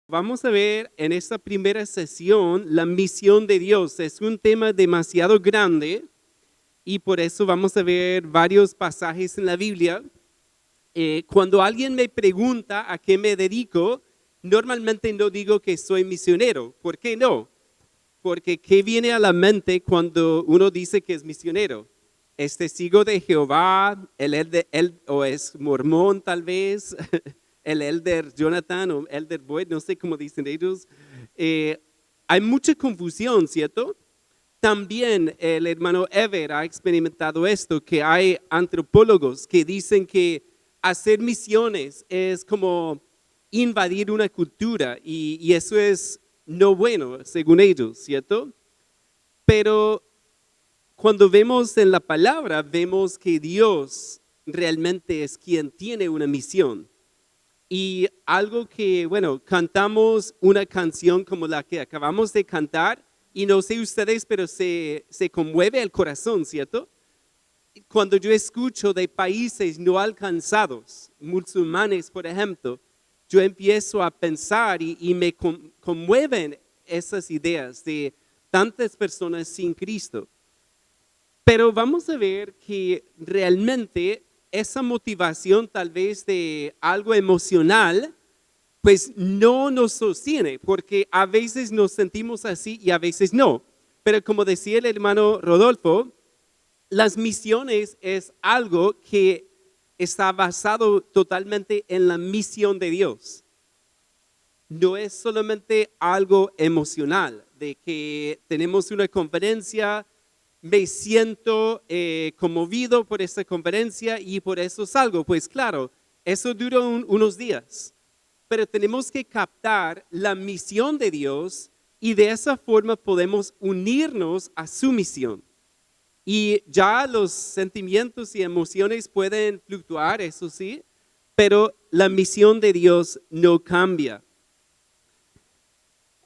Vamos a ver en esta primera sesión la misión de Dios. Es un tema demasiado grande y por eso vamos a ver varios pasajes en la Biblia. Cuando alguien me pregunta a qué me dedico, normalmente no digo que soy misionero. ¿Por qué no? Porque ¿qué viene a la mente cuando uno dice que es misionero? ¿Es testigo de Jehová? ¿O es mormón tal vez? El elder Jonathan o elder Boyd, no sé cómo dicen ellos. Eh, Hay mucha confusión, ¿cierto? También el hermano Ever ha experimentado esto, que hay antropólogos que dicen que hacer misiones es como invadir una cultura y eso es no bueno, según ellos, ¿cierto? Pero cuando vemos en la palabra, vemos que Dios realmente es quien tiene una misión. Y algo que, bueno, cantamos una canción como la que acabamos de cantar, y no sé ustedes, pero se conmueve el corazón, ¿cierto? Cuando yo escucho de países no alcanzados, musulmanes, por ejemplo, yo empiezo a pensar y me conmueven esas ideas de tantas personas sin Cristo. Pero vamos a ver que realmente esa motivación tal vez de algo emocional, pues no nos sostiene, porque a veces nos sentimos así y a veces no. Pero como decía el hermano Rodolfo, las misiones es algo que está basado totalmente en la misión de Dios. No es solamente algo emocional, de que tenemos una conferencia, me siento conmovido por esta conferencia y por eso salgo. Pues claro, eso dura unos días, pero tenemos que captar la misión de Dios y de esa forma podemos unirnos a su misión. Y ya los sentimientos y emociones pueden fluctuar, eso sí, pero la misión de Dios no cambia.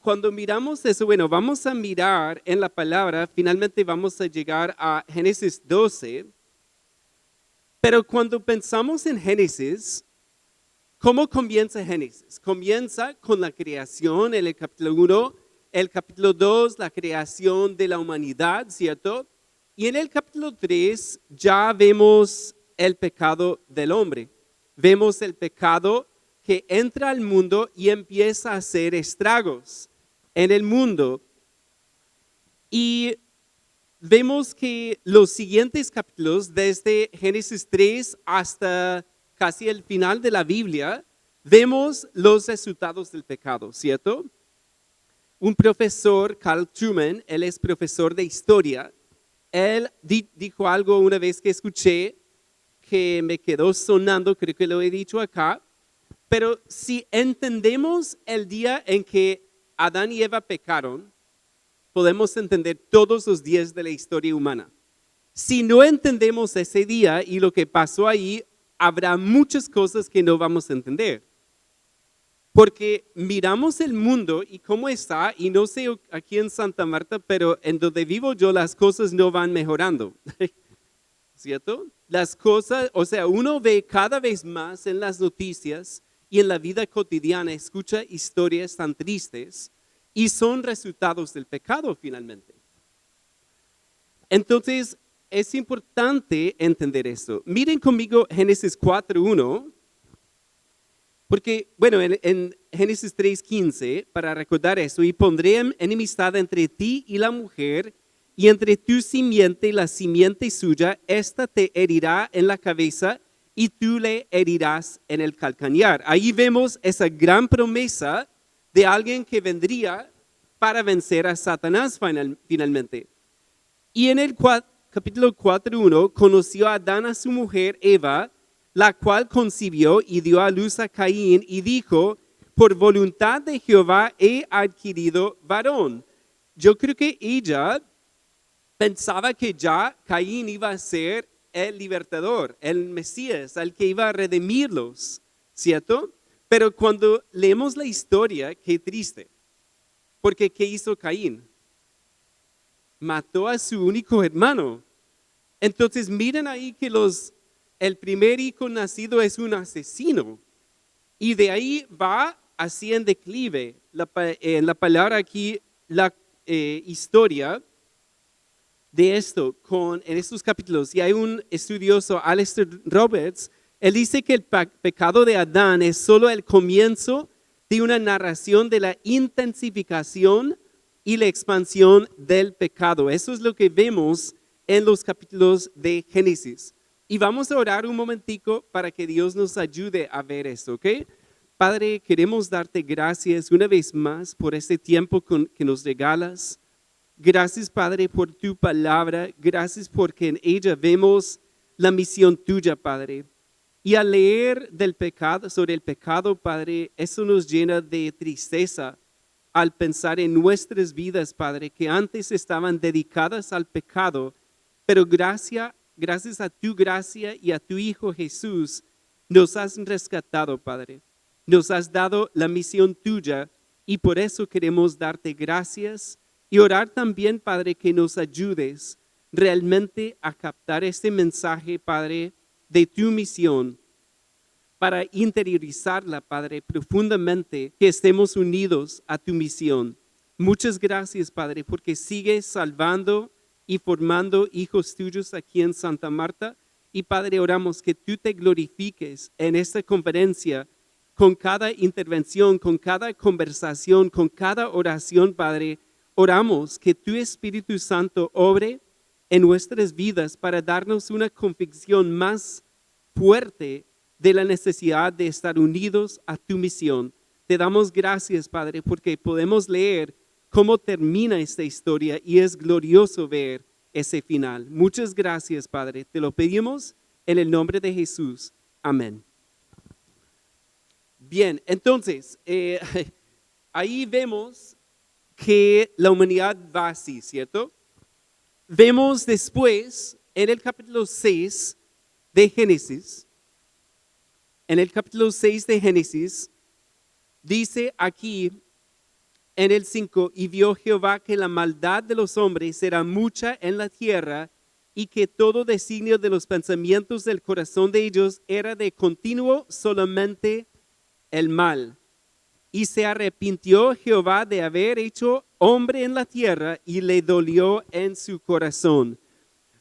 Cuando miramos eso, bueno, vamos a mirar en la palabra, finalmente vamos a llegar a Génesis 12, pero cuando pensamos en Génesis, ¿cómo comienza Génesis? Comienza con la creación en el capítulo 1, el capítulo 2, la creación de la humanidad, ¿cierto? Y en el capítulo 3 ya vemos el pecado del hombre. Vemos el pecado que entra al mundo y empieza a hacer estragos en el mundo. Y vemos que los siguientes capítulos, desde Génesis 3 hasta casi el final de la Biblia, vemos los resultados del pecado, ¿cierto? Un profesor, Carl Truman, él es profesor de historia, él dijo algo una vez que escuché que me quedó sonando, creo que lo he dicho acá, pero si entendemos el día en que Adán y Eva pecaron, podemos entender todos los días de la historia humana. Si no entendemos ese día y lo que pasó ahí, habrá muchas cosas que no vamos a entender. Porque miramos el mundo y cómo está, y no sé aquí en Santa Marta, pero en donde vivo yo las cosas no van mejorando. ¿Cierto? Las cosas, o sea, uno ve cada vez más en las noticias y en la vida cotidiana, escucha historias tan tristes y son resultados del pecado finalmente. Entonces, es importante entender esto. Miren conmigo Génesis 4:1, porque, bueno, en Génesis 3:15, para recordar eso, y pondré enemistad entre ti y la mujer, y entre tu simiente y la simiente suya, esta te herirá en la cabeza y tú le herirás en el calcañar. Ahí vemos esa gran promesa de alguien que vendría para vencer a Satanás finalmente. Y en el capítulo 4:1 conoció a Adán a su mujer Eva, la cual concibió y dio a luz a Caín y dijo, por voluntad de Jehová he adquirido varón. Yo creo que ella pensaba que ya Caín iba a ser el libertador, el Mesías, el que iba a redimirlos, ¿cierto? Pero cuando leemos la historia, qué triste, porque ¿qué hizo Caín? Mató a su único hermano. Entonces miren ahí que el primer hijo nacido es un asesino. Y de ahí va así en declive. En la palabra aquí, la historia de esto en estos capítulos. Y hay un estudioso, Alistair Roberts, él dice que el pecado de Adán es solo el comienzo de una narración de la intensificación y la expansión del pecado. Eso es lo que vemos en los capítulos de Génesis. Y vamos a orar un momentico para que Dios nos ayude a ver esto, ¿ok? Padre, queremos darte gracias una vez más por este tiempo que nos regalas. Gracias, Padre, por tu palabra. Gracias porque en ella vemos la misión tuya, Padre. Y al leer sobre el pecado, Padre, eso nos llena de tristeza al pensar en nuestras vidas, Padre, que antes estaban dedicadas al pecado, pero gracias a tu gracia y a tu Hijo Jesús, nos has rescatado, Padre. Nos has dado la misión tuya y por eso queremos darte gracias y orar también, Padre, que nos ayudes realmente a captar este mensaje, Padre, de tu misión, para interiorizarla, Padre, profundamente, que estemos unidos a tu misión. Muchas gracias, Padre, porque sigues salvando y formando hijos tuyos aquí en Santa Marta. Y, Padre, oramos que tú te glorifiques en esta conferencia con cada intervención, con cada conversación, con cada oración, Padre. Oramos que tu Espíritu Santo obre en nuestras vidas para darnos una convicción más fuerte de la necesidad de estar unidos a tu misión. Te damos gracias, Padre, porque podemos leer cómo termina esta historia y es glorioso ver ese final. Muchas gracias, Padre. Te lo pedimos en el nombre de Jesús. Amén. Bien, entonces, ahí vemos que la humanidad va así, ¿cierto? Vemos después en el capítulo 6 de Génesis, dice aquí en el 5, y vio Jehová que la maldad de los hombres era mucha en la tierra y que todo designio de los pensamientos del corazón de ellos era de continuo solamente el mal. Y se arrepintió Jehová de haber hecho hombre en la tierra y le dolió en su corazón.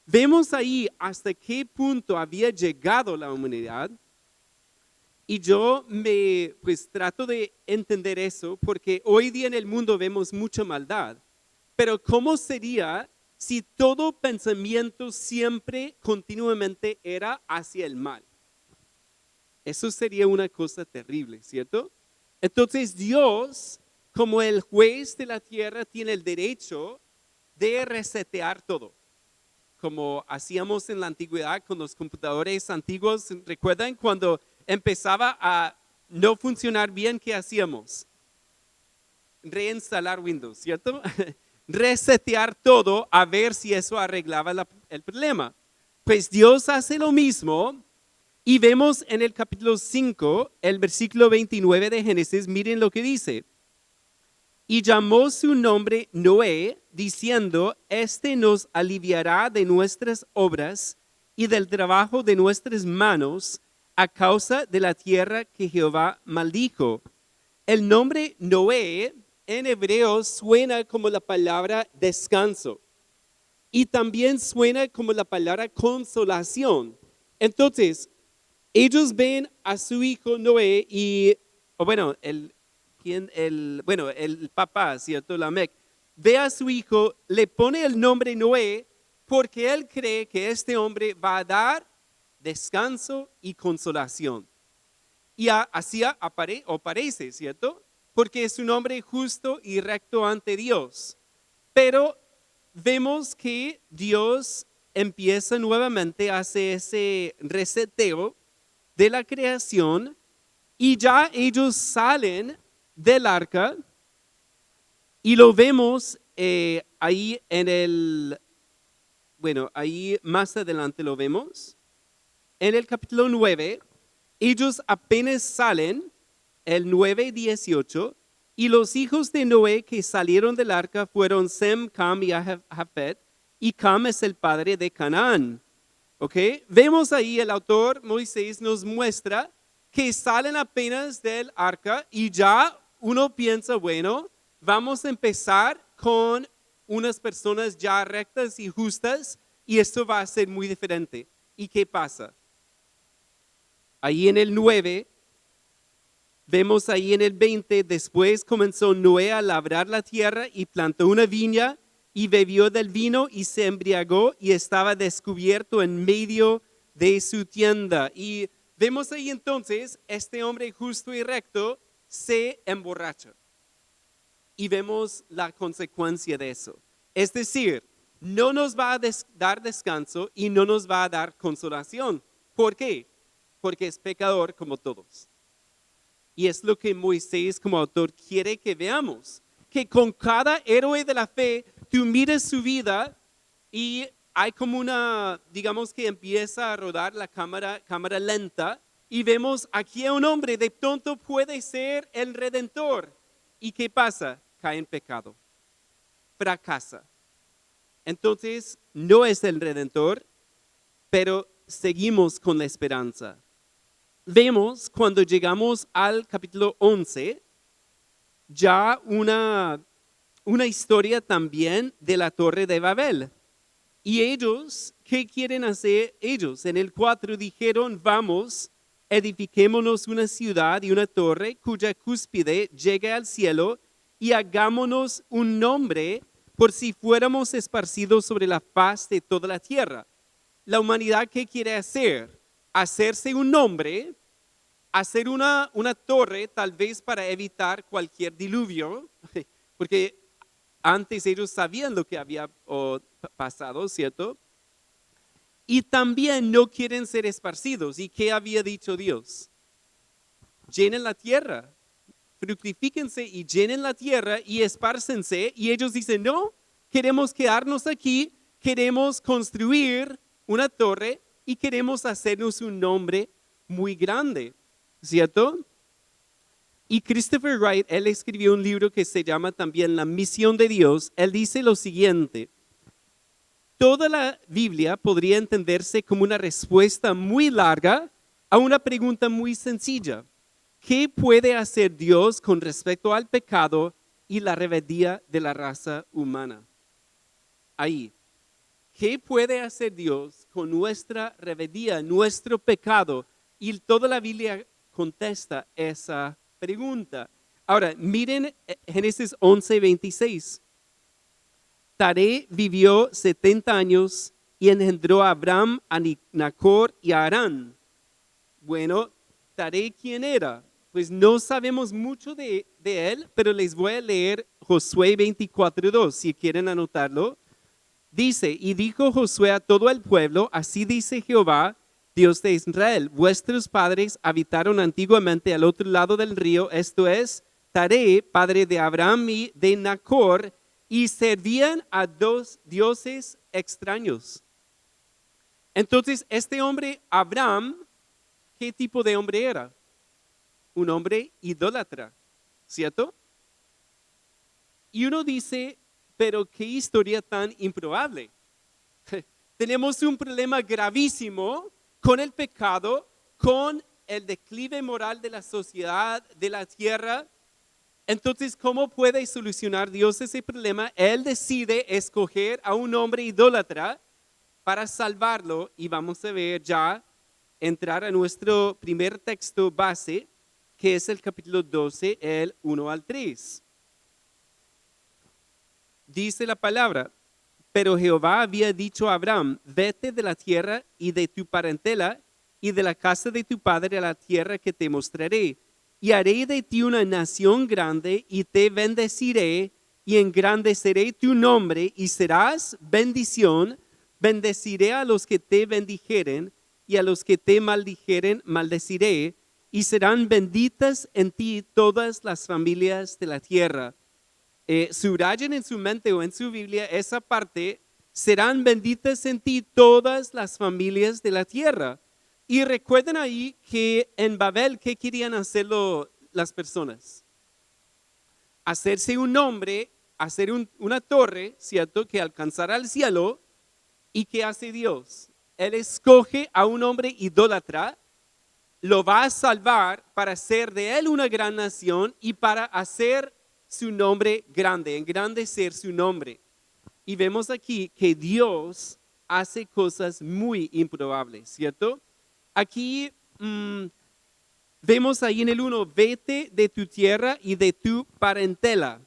Vemos ahí hasta qué punto había llegado la humanidad. Y yo trato de entender eso porque hoy día en el mundo vemos mucha maldad. Pero ¿cómo sería si todo pensamiento siempre, continuamente era hacia el mal? Eso sería una cosa terrible, ¿cierto? Entonces Dios, como el juez de la tierra, tiene el derecho de resetear todo. Como hacíamos en la antigüedad con los computadores antiguos. ¿Recuerdan cuando empezaba a no funcionar bien? ¿Qué hacíamos? Reinstalar Windows, ¿cierto? Resetear todo a ver si eso arreglaba el problema. Pues Dios hace lo mismo. Y vemos en el capítulo 5, el versículo 29 de Génesis, miren lo que dice. Y llamó su nombre Noé, diciendo, este nos aliviará de nuestras obras y del trabajo de nuestras manos a causa de la tierra que Jehová maldijo. El nombre Noé en hebreo suena como la palabra descanso y también suena como la palabra consolación. Entonces, ellos ven a su hijo Noé y, el papá, ¿cierto? Lamec, ve a su hijo, le pone el nombre Noé porque él cree que este hombre va a dar descanso y consolación. Y así parece, ¿cierto? Porque es un hombre justo y recto ante Dios. Pero vemos que Dios empieza nuevamente a hacer ese reseteo de la creación y ya ellos salen del arca y lo vemos ahí ahí más adelante lo vemos. En el capítulo 9, ellos apenas salen, el 9:18, y los hijos de Noé que salieron del arca fueron Sem, Cam y Jafet, y Cam es el padre de Canaán. ¿Ok? Vemos ahí el autor Moisés nos muestra que salen apenas del arca y ya uno piensa, bueno, vamos a empezar con unas personas ya rectas y justas y esto va a ser muy diferente. ¿Y qué pasa? Ahí en el 9, vemos ahí en el 20, después comenzó Noé a labrar la tierra y plantó una viña y bebió del vino y se embriagó y estaba descubierto en medio de su tienda. Y vemos ahí entonces, este hombre justo y recto se emborracha. Y vemos la consecuencia de eso. Es decir, no nos va a dar descanso y no nos va a dar consolación. ¿Por qué? Porque es pecador como todos. Y es lo que Moisés como autor quiere que veamos. Que con cada héroe de la fe, tú miras su vida y hay como una, digamos que empieza a rodar la cámara lenta y vemos aquí a un hombre, de pronto puede ser el Redentor. ¿Y qué pasa? Cae en pecado, fracasa. Entonces, no es el Redentor, pero seguimos con la esperanza. Vemos cuando llegamos al capítulo 11, ya una historia también de la Torre de Babel. Y ellos, ¿qué quieren hacer ellos? En el 4 dijeron, vamos, edifiquémonos una ciudad y una torre cuya cúspide llegue al cielo y hagámonos un nombre por si fuéramos esparcidos sobre la faz de toda la tierra. La humanidad, ¿qué quiere hacer? Hacerse un nombre, hacer una torre tal vez para evitar cualquier diluvio, porque antes ellos sabían lo que había pasado, ¿cierto? Y también no quieren ser esparcidos. ¿Y qué había dicho Dios? Llenen la tierra, fructifíquense y llenen la tierra y espárcense. Y ellos dicen, no, queremos quedarnos aquí, queremos construir una torre y queremos hacernos un nombre muy grande, ¿cierto? Y Christopher Wright, él escribió un libro que se llama también La misión de Dios. Él dice lo siguiente: toda la Biblia podría entenderse como una respuesta muy larga a una pregunta muy sencilla. ¿Qué puede hacer Dios con respecto al pecado y la rebeldía de la raza humana? Ahí. ¿Qué puede hacer Dios con nuestra rebeldía, nuestro pecado? Y toda la Biblia contesta esa pregunta. Ahora, miren Génesis 11:26. Taré vivió 70 años y engendró a Abraham, a Nacor y a Harán. Bueno, Taré, ¿quién era? Pues no sabemos mucho de él, pero les voy a leer Josué 24:2, si quieren anotarlo. Dice, y dijo Josué a todo el pueblo, así dice Jehová, Dios de Israel, vuestros padres habitaron antiguamente al otro lado del río, esto es, Taré, padre de Abraham y de Nacor, y servían a dos dioses extraños. Entonces, este hombre, Abraham, ¿qué tipo de hombre era? Un hombre idólatra, ¿cierto? Y uno dice, pero qué historia tan improbable. Tenemos un problema gravísimo con el pecado, con el declive moral de la sociedad, de la tierra. Entonces, ¿cómo puede solucionar Dios ese problema? Él decide escoger a un hombre idólatra para salvarlo y vamos a ver ya, entrar a nuestro primer texto base, que es el capítulo 12, el 1 al 3. Dice la palabra, pero Jehová había dicho a Abraham, vete de la tierra y de tu parentela y de la casa de tu padre a la tierra que te mostraré. Y haré de ti una nación grande y te bendeciré y engrandeceré tu nombre y serás bendición. Bendeciré a los que te bendijeren y a los que te maldijeren maldeciré. Y serán benditas en ti todas las familias de la tierra. Subrayen en su mente o en su Biblia esa parte, serán benditas en ti todas las familias de la tierra. Y recuerden ahí que en Babel, ¿qué querían hacerlo las personas? Hacerse un nombre, hacer una torre, ¿cierto? Que alcanzara al cielo. ¿Y qué hace Dios? Él escoge a un hombre idólatra lo va a salvar para hacer de él una gran nación y para hacer su nombre grande, engrandecer su nombre. Y vemos aquí que Dios hace cosas muy improbables, ¿cierto? Aquí vemos ahí en el 1, vete de tu tierra y de tu parentela.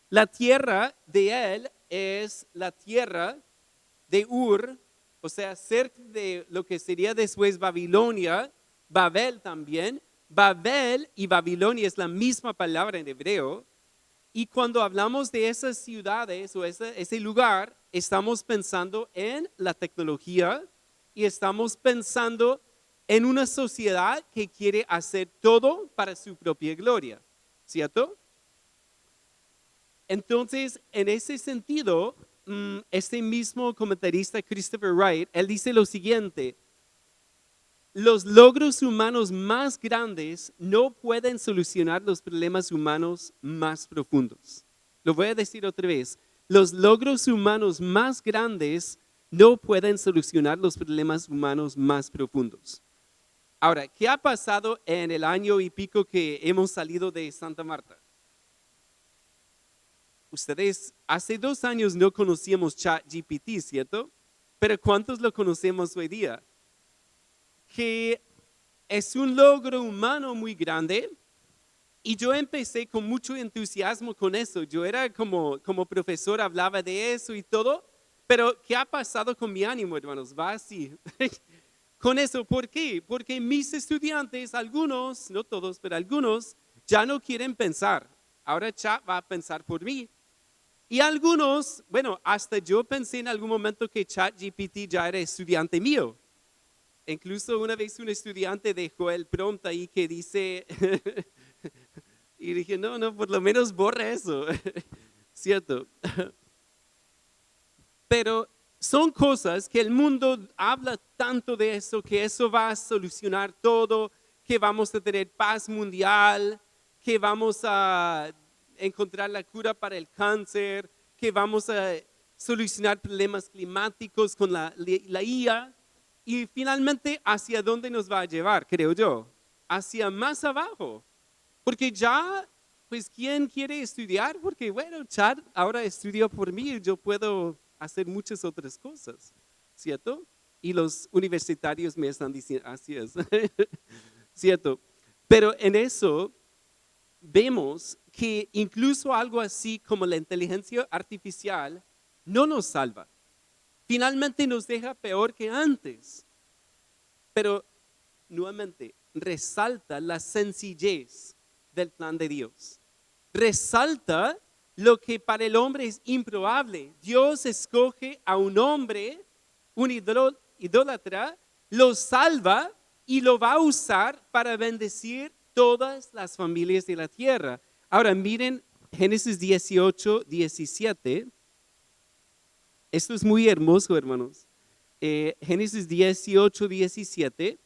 La tierra de él es la tierra de Ur, o sea, cerca de lo que sería después Babilonia, Babel también. Babel y Babilonia es la misma palabra en hebreo. Y cuando hablamos de esas ciudades o ese lugar, estamos pensando en la tecnología y estamos pensando en una sociedad que quiere hacer todo para su propia gloria, ¿cierto? Entonces, en ese sentido, este mismo comentarista Christopher Wright, él dice lo siguiente: los logros humanos más grandes no pueden solucionar los problemas humanos más profundos. Lo voy a decir otra vez. Los logros humanos más grandes no pueden solucionar los problemas humanos más profundos. Ahora, ¿qué ha pasado en el año y pico que hemos salido de Santa Marta? Ustedes hace 2 años no conocíamos ChatGPT, ¿cierto? Pero ¿cuántos lo conocemos hoy día? Que es un logro humano muy grande y yo empecé con mucho entusiasmo con eso. Yo era como profesor, hablaba de eso y todo, pero ¿qué ha pasado con mi ánimo, hermanos? Va así. Con eso, ¿por qué? Porque mis estudiantes, algunos, no todos, pero algunos, ya no quieren pensar. Ahora Chat va a pensar por mí. Y algunos, bueno, hasta yo pensé en algún momento que ChatGPT ya era estudiante mío. Incluso una vez un estudiante dejó el prompt ahí que dice, y dije, no, por lo menos borra eso, ¿cierto? Pero son cosas que el mundo habla tanto de eso, que eso va a solucionar todo, que vamos a tener paz mundial, que vamos a encontrar la cura para el cáncer, que vamos a solucionar problemas climáticos con la IA. Y finalmente, ¿hacia dónde nos va a llevar, creo yo? Hacia más abajo. Porque ya, pues, ¿quién quiere estudiar? Porque, bueno, Chad ahora estudió por mí y yo puedo hacer muchas otras cosas, ¿cierto? Y los universitarios me están diciendo, así es, ¿cierto? Pero en eso vemos que incluso algo así como la inteligencia artificial no nos salva. Finalmente nos deja peor que antes. Pero nuevamente resalta la sencillez del plan de Dios. Resalta lo que para el hombre es improbable. Dios escoge a un hombre, un idólatra, lo salva y lo va a usar para bendecir todas las familias de la tierra. Ahora miren Génesis 18, 17. Esto es muy hermoso, hermanos. Génesis 18, 17.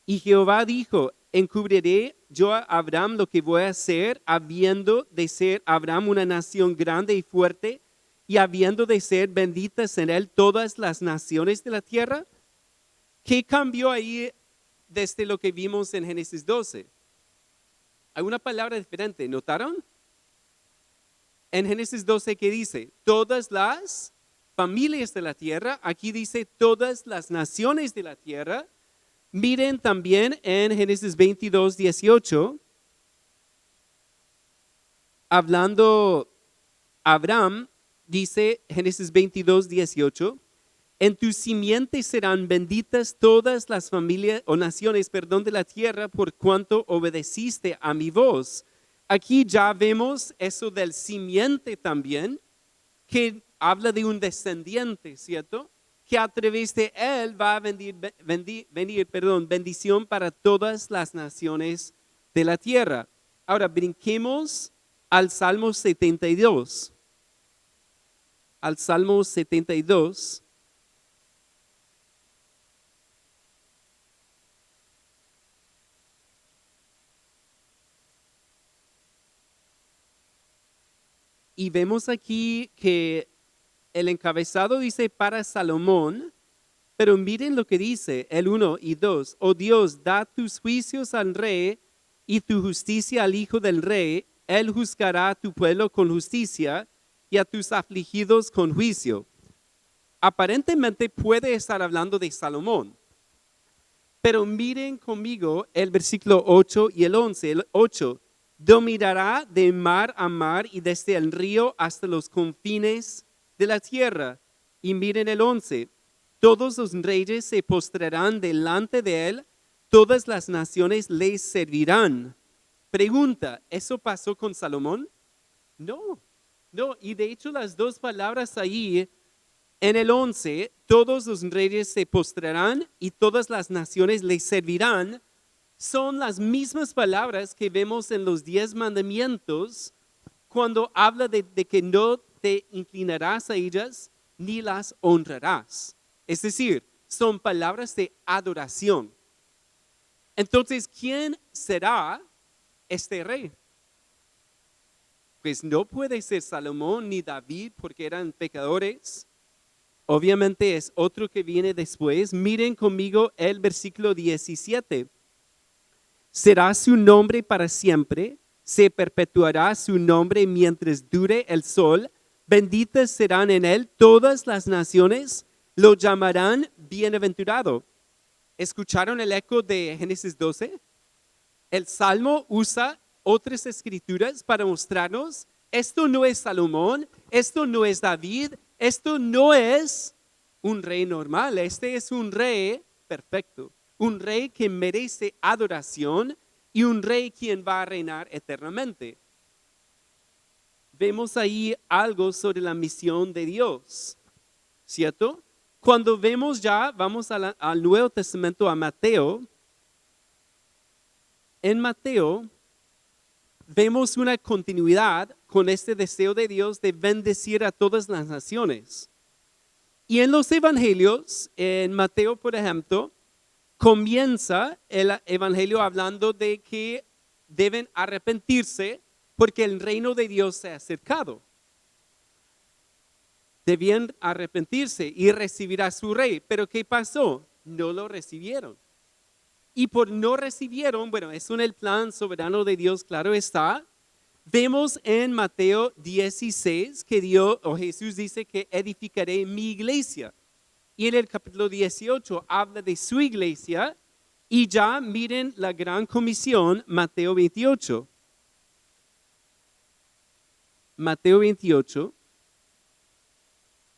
Y Jehová dijo, encubriré yo a Abraham lo que voy a hacer, habiendo de ser Abraham una nación grande y fuerte, y habiendo de ser benditas en él todas las naciones de la tierra. ¿Qué cambió ahí desde lo que vimos en Génesis 12? Hay una palabra diferente, ¿notaron? En Génesis 12, ¿qué dice? Todas las familias de la tierra. Aquí dice todas las naciones de la tierra. Miren también en Génesis 22, 18, hablando Abraham, dice Génesis 22, 18, en tu simiente serán benditas todas las familias o naciones, de la tierra por cuanto obedeciste a mi voz. Aquí ya vemos eso del simiente también, que habla de un descendiente, ¿cierto? Que a través de él va a venir bendición para todas las naciones de la tierra. Ahora brinquemos al Salmo 72. Al Salmo 72. Y vemos aquí que el encabezado dice para Salomón, Pero miren lo que dice el 1 y 2. Oh Dios, da tus juicios al rey y tu justicia al hijo del rey. Él juzgará a tu pueblo con justicia y a tus afligidos con juicio. Aparentemente puede estar hablando de Salomón. Pero miren conmigo el versículo 8 y el 11. El 8, dominará de mar a mar y desde el río hasta los confines de la tierra. Y miren el 11, todos los reyes se postrarán delante de él, todas las naciones le servirán. Pregunta, ¿eso pasó con Salomón? No, no, y de hecho las dos palabras ahí en el 11, todos los reyes se postrarán y todas las naciones le servirán, son las mismas palabras que vemos en los 10 mandamientos cuando habla de que no te inclinarás a ellas ni las honrarás. Es decir, son palabras de adoración. Entonces, ¿quién será este rey? Pues no puede ser Salomón ni David porque eran pecadores. Obviamente es otro que viene después. Miren conmigo el versículo 17. Será su nombre para siempre, se perpetuará su nombre mientras dure el sol. Benditas serán en él todas las naciones, lo llamarán bienaventurado. ¿Escucharon el eco de Génesis 12? El Salmo usa otras escrituras para mostrarnos, esto no es Salomón, esto no es David, esto no es un rey normal, este es un rey perfecto, un rey que merece adoración y un rey quien va a reinar eternamente. Vemos ahí algo sobre la misión de Dios, ¿cierto? Cuando vemos ya, vamos al Nuevo Testamento, a Mateo. En Mateo vemos una continuidad con este deseo de Dios de bendecir a todas las naciones. Y en los evangelios, en Mateo, por ejemplo, comienza el evangelio hablando de que deben arrepentirse porque el reino de Dios se ha acercado. Debían arrepentirse y recibir a su rey. Pero ¿qué pasó? No lo recibieron. Y por no recibieron, bueno, es el plan soberano de Dios, claro está. Vemos en Mateo 16 que Dios o Jesús dice que edificaré mi iglesia. Y en el capítulo 18 habla de su iglesia y ya miren la gran comisión, Mateo 28. Mateo 28,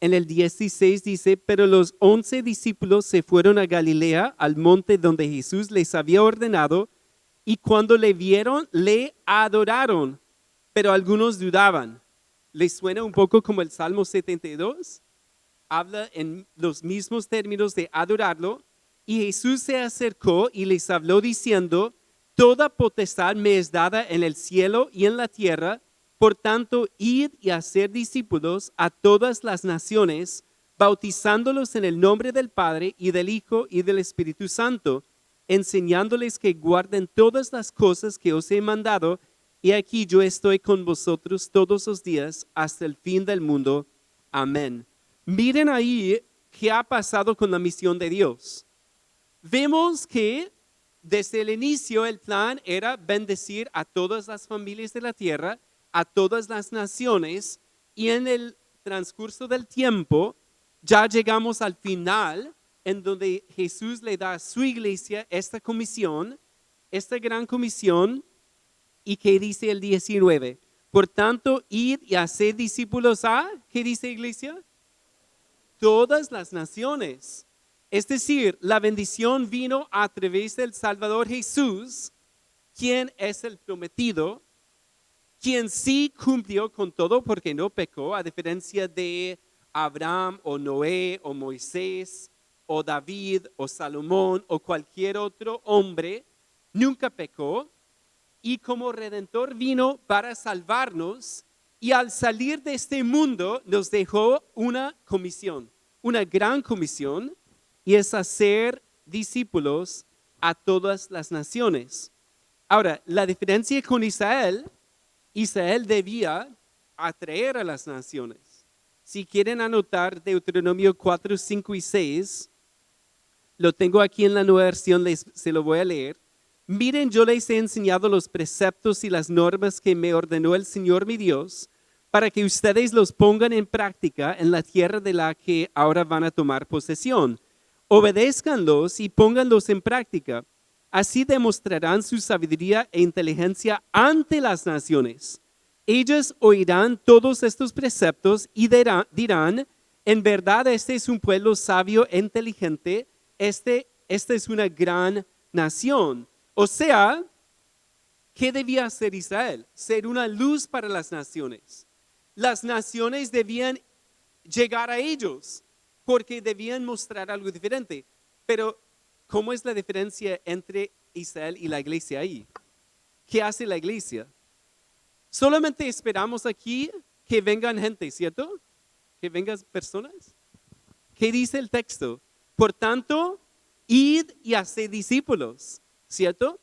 en el 16 dice, pero los 11 discípulos se fueron a Galilea, al monte donde Jesús les había ordenado, y cuando le vieron, le adoraron, pero algunos dudaban. ¿Les suena un poco como el Salmo 72? Habla en los mismos términos de adorarlo, y Jesús se acercó y les habló diciendo, toda potestad me es dada en el cielo y en la tierra. Por tanto, id y hacer discípulos a todas las naciones, bautizándolos en el nombre del Padre y del Hijo y del Espíritu Santo, enseñándoles que guarden todas las cosas que os he mandado, y aquí yo estoy con vosotros todos los días hasta el fin del mundo. Amén. Miren ahí qué ha pasado con la misión de Dios. Vemos que desde el inicio el plan era bendecir a todas las familias de la tierra, a todas las naciones, y en el transcurso del tiempo ya llegamos al final en donde Jesús le da a su iglesia esta comisión, esta gran comisión, y que dice el 19, por tanto, id y haced discípulos a, ¿qué dice iglesia? Todas las naciones. Es decir, la bendición vino a través del Salvador Jesús, quien es el prometido, quien sí cumplió con todo porque no pecó, a diferencia de Abraham o Noé o Moisés o David o Salomón o cualquier otro hombre, nunca pecó y como redentor vino para salvarnos y al salir de este mundo nos dejó una comisión, una gran comisión, y es hacer discípulos a todas las naciones. Ahora, la diferencia con Israel debía atraer a las naciones. Si quieren anotar Deuteronomio 4, 5 y 6, Lo tengo aquí en la nueva versión, se lo voy a leer. Miren, yo les he enseñado los preceptos y las normas que me ordenó el Señor mi Dios, para que ustedes los pongan en práctica en la tierra de la que ahora van a tomar posesión. Obedézcanlos y pónganlos en práctica. Así demostrarán su sabiduría e inteligencia ante las naciones. Ellos oirán todos estos preceptos y dirán, en verdad este es un pueblo sabio e inteligente, esta es una gran nación. O sea, ¿qué debía hacer Israel? Ser una luz para las naciones. Las naciones debían llegar a ellos porque debían mostrar algo diferente. Pero, ¿cómo es la diferencia entre Israel y la iglesia ahí? ¿Qué hace la iglesia? Solamente esperamos aquí que vengan gente, ¿cierto? Que vengan personas. ¿Qué dice el texto? Por tanto, id y haced discípulos, ¿cierto?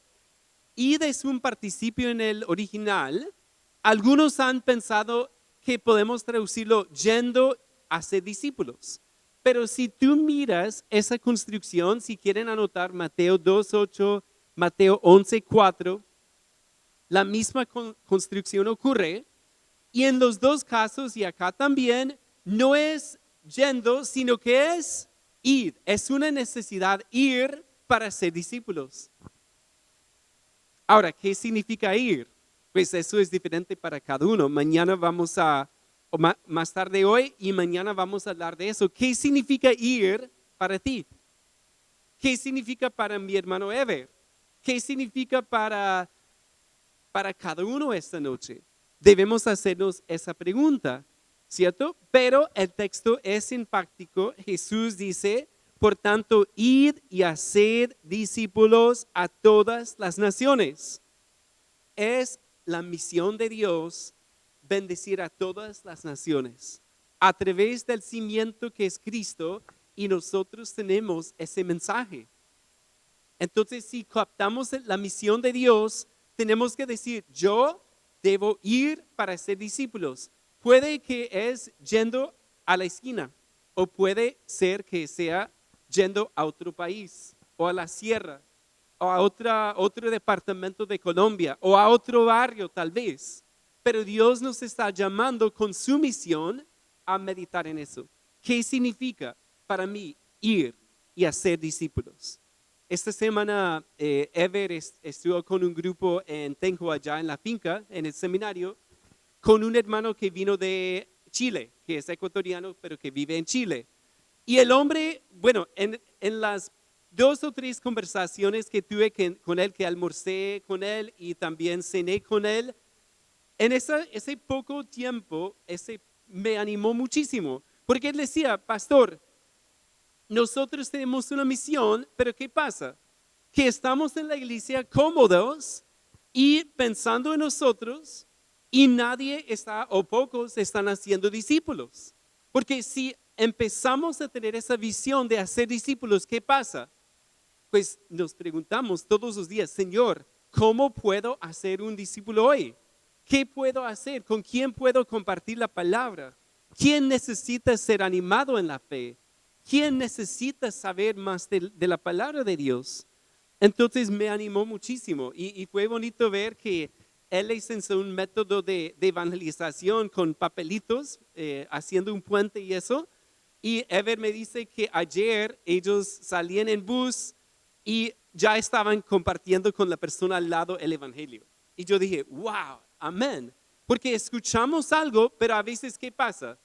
Id es un participio en el original. Algunos han pensado que podemos traducirlo yendo a ser discípulos. Pero si tú miras esa construcción, si quieren anotar Mateo 2:8, Mateo 11:4, la misma construcción ocurre. Y en los dos casos, y acá también, no es yendo, sino que es ir. Es una necesidad ir para ser discípulos. Ahora, ¿qué significa ir? Pues eso es diferente para cada uno. Mañana vamos a, o más tarde hoy y mañana vamos a hablar de eso. ¿Qué significa ir para ti? ¿Qué significa para mi hermano Ever? ¿Qué significa para cada uno esta noche? Debemos hacernos esa pregunta, ¿cierto? Pero el texto es enfático. Jesús dice, por tanto, id y haced discípulos a todas las naciones. Es la misión de Dios bendecir a todas las naciones a través del cimiento que es Cristo, y nosotros tenemos ese mensaje. Entonces, si captamos la misión de Dios, tenemos que decir, yo debo ir para ser discípulos. Puede que es yendo a la esquina, o puede ser que sea yendo a otro país, o a la sierra, o a otro departamento de Colombia, o a otro barrio tal vez. Pero Dios nos está llamando con su misión a meditar en eso. ¿Qué significa para mí ir y hacer discípulos? Esta semana Ever estuvo con un grupo en Tenjo, allá en la finca, en el seminario, con un hermano que vino de Chile, que es ecuatoriano, pero que vive en Chile. Y el hombre, bueno, en las 2 o 3 conversaciones que tuve con él, que almorcé con él y también cené con él, en ese poco tiempo, me animó muchísimo, porque él decía, pastor, nosotros tenemos una misión, pero ¿qué pasa? Que estamos en la iglesia cómodos y pensando en nosotros, y nadie está, o pocos están haciendo discípulos. Porque si empezamos a tener esa visión de hacer discípulos, ¿qué pasa? Pues nos preguntamos todos los días, Señor, ¿cómo puedo hacer un discípulo hoy? ¿Qué puedo hacer? ¿Con quién puedo compartir la palabra? ¿Quién necesita ser animado en la fe? ¿Quién necesita saber más de la palabra de Dios? Entonces me animó muchísimo y fue bonito ver que él les enseñó un método de evangelización con papelitos, haciendo un puente y eso. Y Ever me dice que ayer ellos salían en bus y ya estaban compartiendo con la persona al lado el evangelio. Y yo dije, wow, amén. Porque escuchamos algo, pero a veces, ¿qué pasa?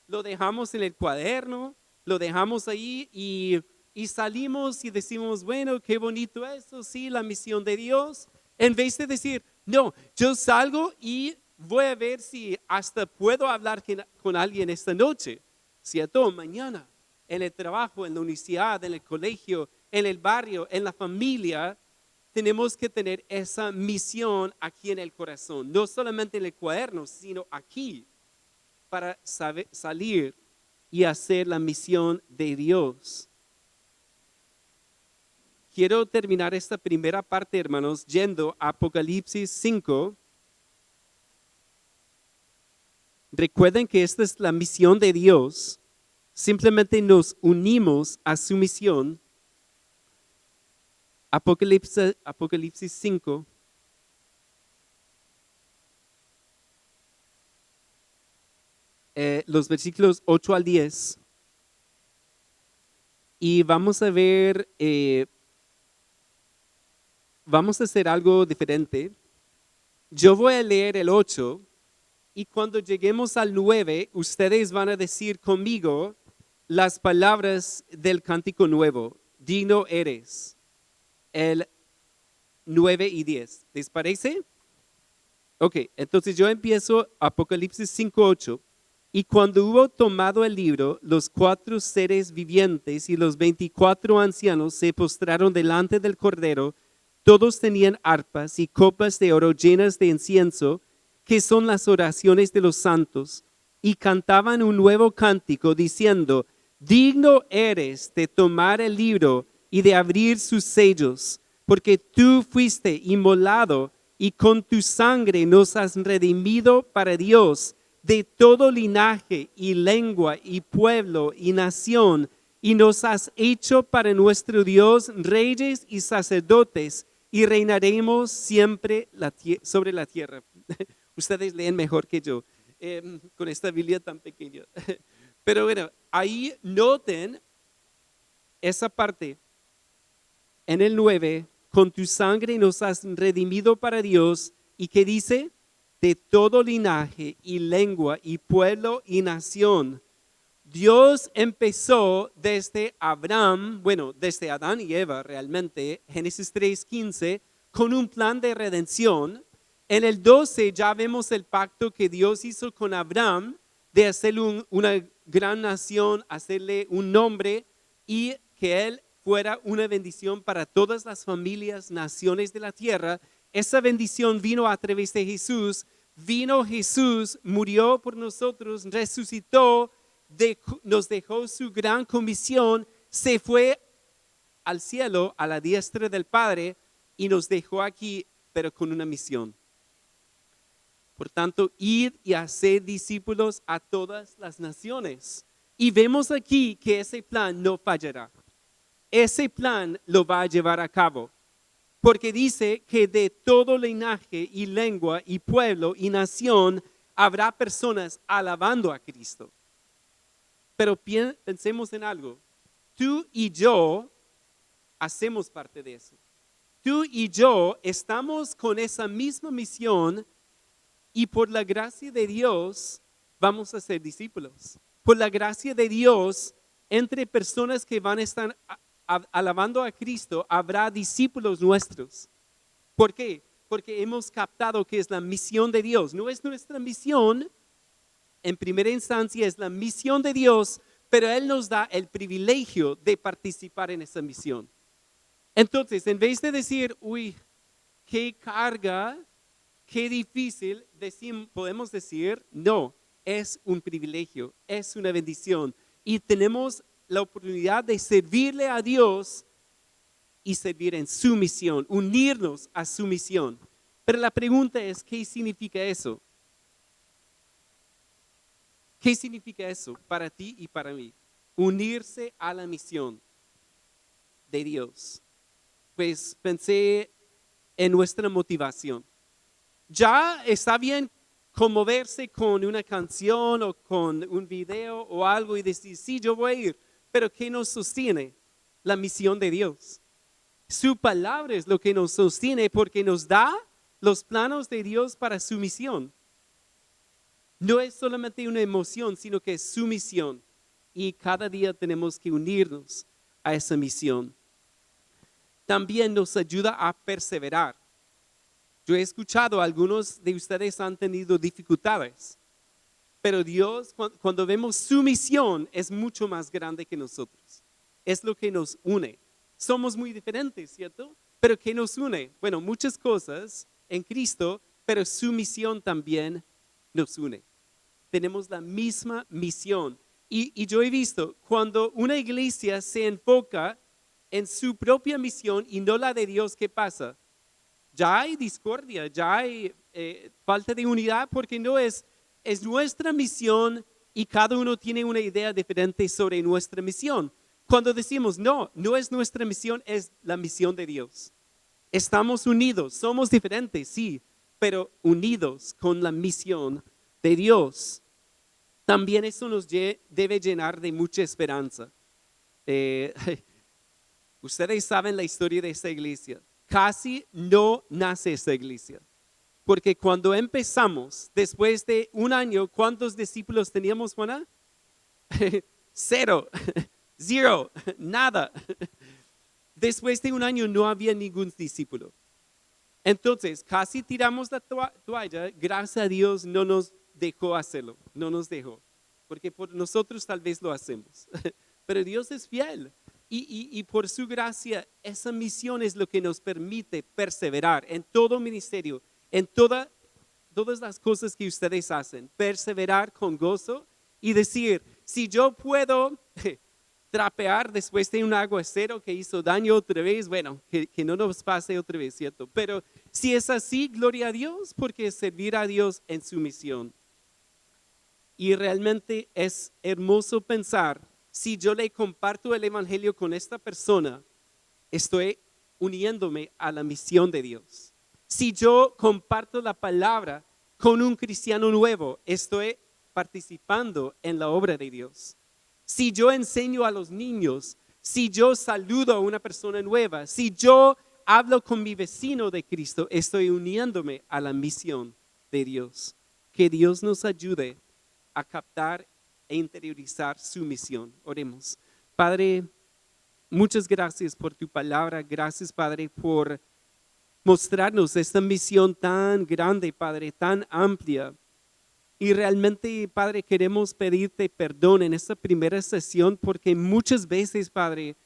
Lo dejamos en el cuaderno, lo dejamos ahí y salimos y decimos, bueno, qué bonito eso, sí, la misión de Dios. En vez de decir, no, yo salgo y voy a ver si hasta puedo hablar con alguien esta noche, ¿cierto? Mañana, en el trabajo, en la universidad, en el colegio, en el barrio, en la familia. Tenemos que tener esa misión aquí en el corazón, no solamente en el cuaderno, sino aquí, para salir y hacer la misión de Dios. Quiero terminar esta primera parte, hermanos, yendo a Apocalipsis 5. Recuerden que esta es la misión de Dios. Simplemente nos unimos a su misión. Apocalipsis 5. Los versículos 8 al 10. Y vamos a ver, vamos a hacer algo diferente. Yo voy a leer el 8 y cuando lleguemos al 9, ustedes van a decir conmigo las palabras del cántico nuevo. Digno eres. El 9 y 10. ¿Les parece? Ok, entonces yo empiezo Apocalipsis 5:8. Y cuando hubo tomado el libro, los 4 seres vivientes y los 24 ancianos se postraron delante del Cordero. Todos tenían arpas y copas de oro llenas de incienso, que son las oraciones de los santos, y cantaban un nuevo cántico diciendo: digno eres de tomar el libro y de abrir sus sellos, porque tú fuiste inmolado y con tu sangre nos has redimido para Dios de todo linaje y lengua y pueblo y nación, y nos has hecho para nuestro Dios reyes y sacerdotes, y reinaremos siempre sobre la tierra. Ustedes leen mejor que yo con esta Biblia tan pequeña. Pero bueno, ahí noten esa parte. En el 9, con tu sangre nos has redimido para Dios. ¿Y qué dice? De todo linaje y lengua y pueblo y nación. Dios empezó desde Abraham, bueno, desde Adán y Eva realmente, Génesis 3:15, con un plan de redención. En el 12 ya vemos el pacto que Dios hizo con Abraham de hacerle una gran nación, hacerle un nombre y que él fuera una bendición para todas las familias, naciones de la tierra. Esa bendición vino a través de Jesús. Vino Jesús, murió por nosotros, resucitó, nos dejó su gran comisión, se fue al cielo, a la diestra del Padre, y nos dejó aquí, pero con una misión. Por tanto, id y hacer discípulos a todas las naciones. Y vemos aquí que ese plan no fallará. Ese plan lo va a llevar a cabo. Porque dice que de todo linaje y lengua y pueblo y nación habrá personas alabando a Cristo. Pero pensemos en algo. Tú y yo hacemos parte de eso. Tú y yo estamos con esa misma misión y por la gracia de Dios vamos a ser discípulos. Por la gracia de Dios, entre personas que van a estar alabando a Cristo, habrá discípulos nuestros. ¿Por qué? Porque hemos captado que es la misión de Dios. No es nuestra misión, en primera instancia es la misión de Dios, pero Él nos da el privilegio de participar en esa misión. Entonces, en vez de decir, uy, qué carga, qué difícil, podemos decir, no, es un privilegio, es una bendición. Y tenemos la oportunidad de servirle a Dios y servir en su misión, unirnos a su misión. Pero la pregunta es, ¿qué significa eso? ¿Qué significa eso para ti y para mí? Unirse a la misión de Dios. Pues pensé en nuestra motivación. Ya está bien conmoverse con una canción o con un video o algo y decir, sí, yo voy a ir. Pero ¿qué nos sostiene? La misión de Dios. Su palabra es lo que nos sostiene porque nos da los planos de Dios para su misión. No es solamente una emoción, sino que es su misión. Y cada día tenemos que unirnos a esa misión. También nos ayuda a perseverar. Yo he escuchado, algunos de ustedes han tenido dificultades, pero Dios, cuando vemos su misión, es mucho más grande que nosotros. Es lo que nos une. Somos muy diferentes, ¿cierto? Pero ¿qué nos une? Bueno, muchas cosas en Cristo, pero su misión también nos une. Tenemos la misma misión. Y yo he visto, cuando una iglesia se enfoca en su propia misión y no la de Dios, ¿qué pasa? Ya hay discordia, ya hay falta de unidad porque no es nuestra misión y cada uno tiene una idea diferente sobre nuestra misión. Cuando decimos, no, no es nuestra misión, es la misión de Dios. Estamos unidos, somos diferentes, sí, pero unidos con la misión de Dios. También eso nos debe llenar de mucha esperanza. Ustedes saben la historia de esta iglesia. Casi no nace esta iglesia. Porque cuando empezamos, después de un año, ¿cuántos discípulos teníamos, Juana? 0, 0, nada. Después de un año no había ningún discípulo. Entonces, casi tiramos la toalla. Gracias a Dios no nos dejó hacerlo, no nos dejó. Porque por nosotros tal vez lo hacemos. Pero Dios es fiel. Y por su gracia, esa misión es lo que nos permite perseverar en todo ministerio, en todas las cosas que ustedes hacen. Perseverar con gozo y decir, si yo puedo trapear después de un aguacero que hizo daño otra vez, bueno, que no nos pase otra vez, ¿cierto? Pero si es así, gloria a Dios, porque servir a Dios en su misión. Y realmente es hermoso pensar, si yo le comparto el evangelio con esta persona, estoy uniéndome a la misión de Dios. Si yo comparto la palabra con un cristiano nuevo, estoy participando en la obra de Dios. Si yo enseño a los niños, si yo saludo a una persona nueva, si yo hablo con mi vecino de Cristo, estoy uniéndome a la misión de Dios. Que Dios nos ayude a captar e interiorizar su misión. Oremos. Padre, muchas gracias por tu palabra. Gracias, Padre, por mostrarnos esta misión tan grande, Padre, tan amplia. Y realmente, Padre, queremos pedirte perdón en esta primera sesión porque muchas veces, Padre,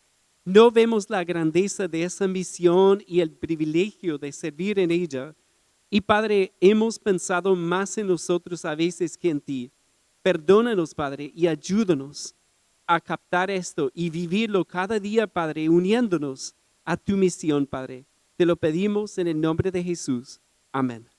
no vemos la grandeza de esa misión y el privilegio de servir en ella. Y Padre, hemos pensado más en nosotros a veces que en ti. Perdónanos, Padre, y ayúdanos a captar esto y vivirlo cada día, Padre, uniéndonos a tu misión, Padre. Te lo pedimos en el nombre de Jesús. Amén.